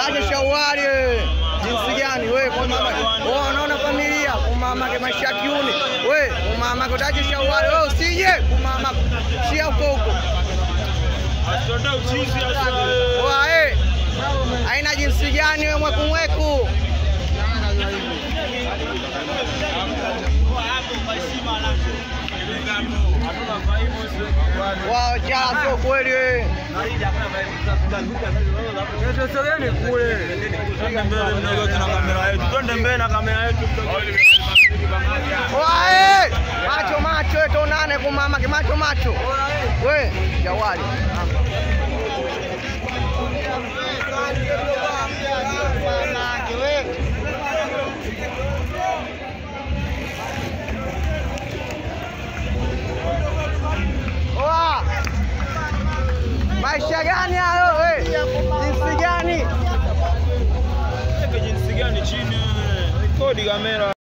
Utaje Shawari wewe. Jinsi gani wewe kwa mama? Oh, unaona familia kwa mama ke maisha kiuni. Wewe kwa mama utaje Shawari wewe usije kwa mama. Shia huko. Asonda uchizi asa. Wewe haina jinsi gani wewe mweku. Wao jana sio kweli wewe. Sasa gani kule? Twende mbele na kamera yetu. Wae! Macho tuonane kwa mama ke macho. Wewe Jawari. Maisha gani hayo wewe? Jinsi gani? Jinsi gani chini? Rekodi kamera.